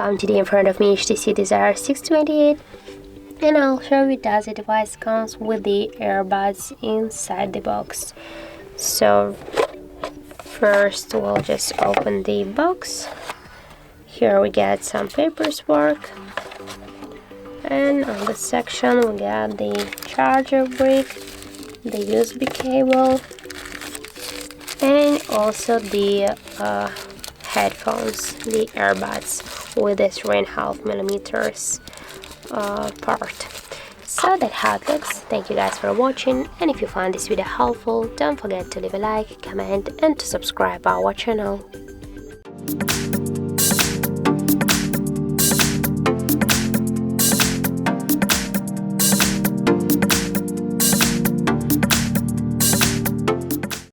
Come today in front of me HTC Desire 628, and I'll show you that the device comes with the earbuds inside the box. So first we'll just open the box. Here we get some paperwork, and on this section we got the charger brick, the USB cable, and also the headphones, the earbuds with this 3.5mm part. So that's how it looks. Thank you guys for watching, and if you find this video helpful, don't forget to leave a like, comment, and to subscribe our channel.